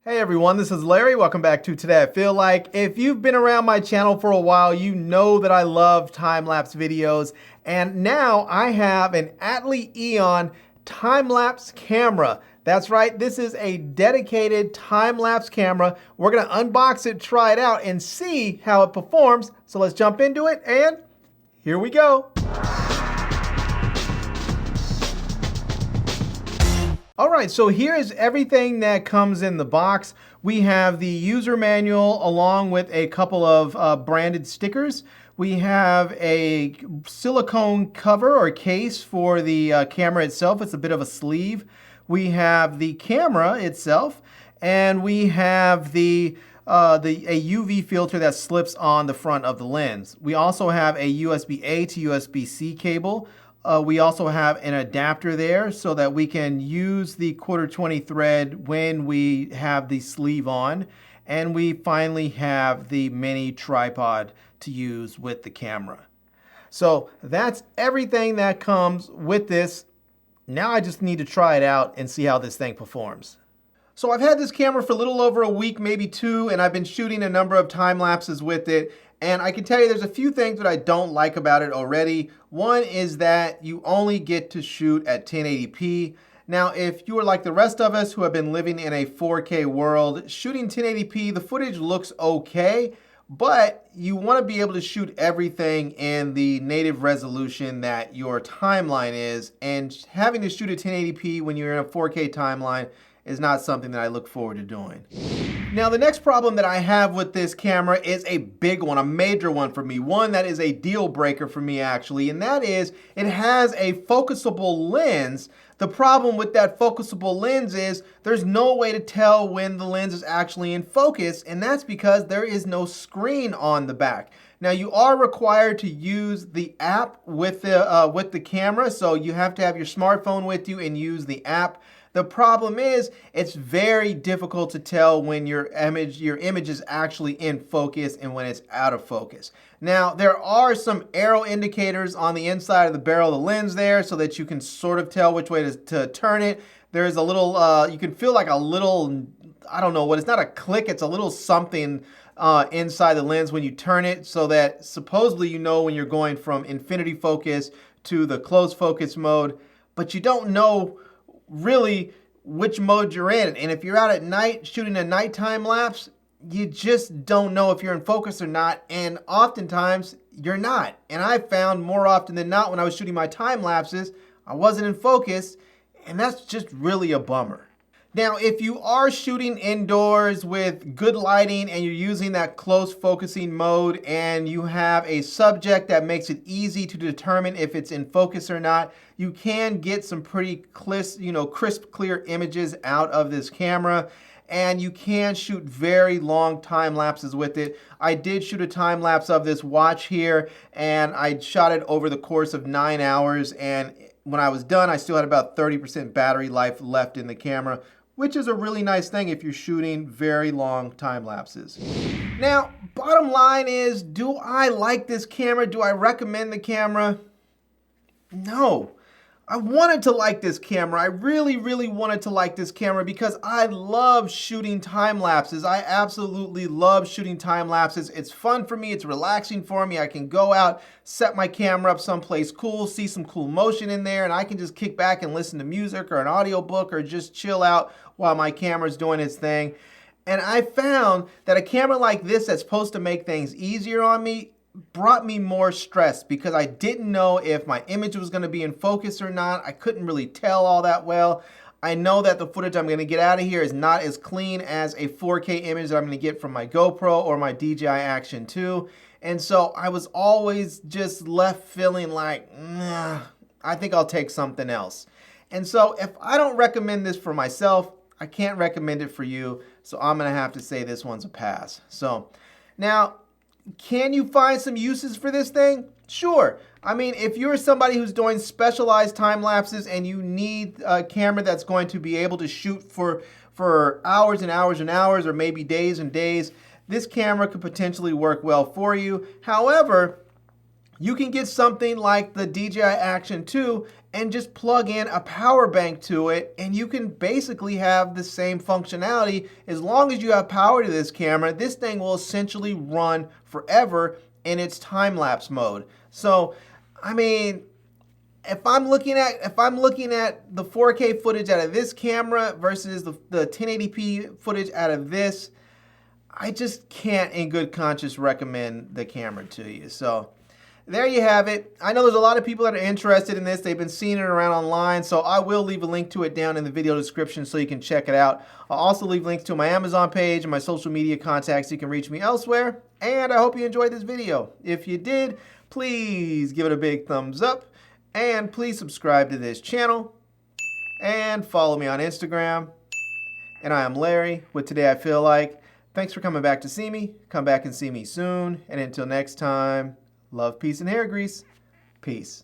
Hey everyone, this is Larry. Welcome back to Today I Feel Like. If you've been around my channel for a while, you know that I love time-lapse videos. And now I have an Atli Eon time-lapse camera. That's right, this is a dedicated time-lapse camera. We're gonna unbox it, try it out, and see how it performs. So let's jump into it, and here we go. All right, so here's everything that comes in the box. We have the user manual along with a couple of branded stickers. We have a silicone cover or case for the camera itself. It's a bit of a sleeve. We have the camera itself, and we have a UV filter that slips on the front of the lens. We also have a USB-A to USB-C cable. We also have an adapter there so that we can use the 1/4-20 thread when we have the sleeve on. And we finally have the mini tripod to use with the camera. So that's everything that comes with this. Now I just need to try it out and see how this thing performs. So I've had this camera for a little over a week, maybe two, and I've been shooting a number of time lapses with it. And I can tell you there's a few things that I don't like about it already. One is that you only get to shoot at 1080p. Now, if you are like the rest of us who have been living in a 4K world, shooting 1080p, the footage looks okay, but you want to be able to shoot everything in the native resolution that your timeline is, and having to shoot at 1080p when you're in a 4K timeline is not something that I look forward to doing. Now, the next problem that I have with this camera is a big one, a major one for me, one that is a deal breaker for me actually, and that is it has a focusable lens. The problem with that focusable lens is there's no way to tell when the lens is actually in focus, and that's because there is no screen on the back. Now, you are required to use the app with the camera, so you have to have your smartphone with you and use the app. The problem is it's very difficult to tell when your image is actually in focus and when it's out of focus. Now, there are some arrow indicators on the inside of the barrel of the lens there so that you can sort of tell which way to turn it. There's a little, you can feel like a little, I don't know what, it's not a click, it's a little something inside the lens when you turn it, so that supposedly you know when you're going from infinity focus to the close focus mode, but you don't know really which mode you're in. And if you're out at night shooting a nighttime lapse, you just don't know if you're in focus or not, and oftentimes you're not. And I found more often than not when I was shooting my time lapses, I wasn't in focus, and that's just really a bummer. Now, if you are shooting indoors with good lighting and you're using that close focusing mode and you have a subject that makes it easy to determine if it's in focus or not, you can get some pretty crisp, clear images out of this camera, and you can shoot very long time lapses with it. I did shoot a time lapse of this watch here, and I shot it over the course of 9 hours, and when I was done, I still had about 30% battery life left in the camera, which is a really nice thing if you're shooting very long time lapses. Now, bottom line is, do I like this camera? Do I recommend the camera? No. I wanted to like this camera. I really, really wanted to like this camera because I love shooting time lapses. I absolutely love shooting time lapses. It's fun for me. It's relaxing for me. I can go out, set my camera up someplace cool, see some cool motion in there, and I can just kick back and listen to music or an audiobook or just chill out while my camera's doing its thing. And I found that a camera like this that's supposed to make things easier on me brought me more stress because I didn't know if my image was going to be in focus or not. I couldn't really tell all that well. I know that the footage I'm going to get out of here is not as clean as a 4K image that I'm going to get from my GoPro or my DJI Action 2. And so I was always just left feeling like, nah, I think I'll take something else. And so if I don't recommend this for myself, I can't recommend it for you. So I'm going to have to say this one's a pass. So now, can you find some uses for this thing? Sure. I mean, if you're somebody who's doing specialized time lapses and you need a camera that's going to be able to shoot for hours and hours and hours, or maybe days and days, this camera could potentially work well for you. However, you can get something like the DJI Action 2 and just plug in a power bank to it, and you can basically have the same functionality. As long as you have power to this camera, this thing will essentially run forever in its time-lapse mode. So, I mean, if I'm looking at the 4K footage out of this camera versus the 1080p footage out of this, I just can't in good conscience recommend the camera to you. So there you have it. I know there's a lot of people that are interested in this. They've been seeing it around online, so I will leave a link to it down in the video description so you can check it out. I'll also leave links to my Amazon page and my social media contacts so you can reach me elsewhere. And I hope you enjoyed this video. If you did, please give it a big thumbs up, and please subscribe to this channel and follow me on Instagram. And I am Larry with Today I Feel Like. Thanks for coming back to see me. Come back and see me soon. And until next time, love, peace, and hair grease. Peace.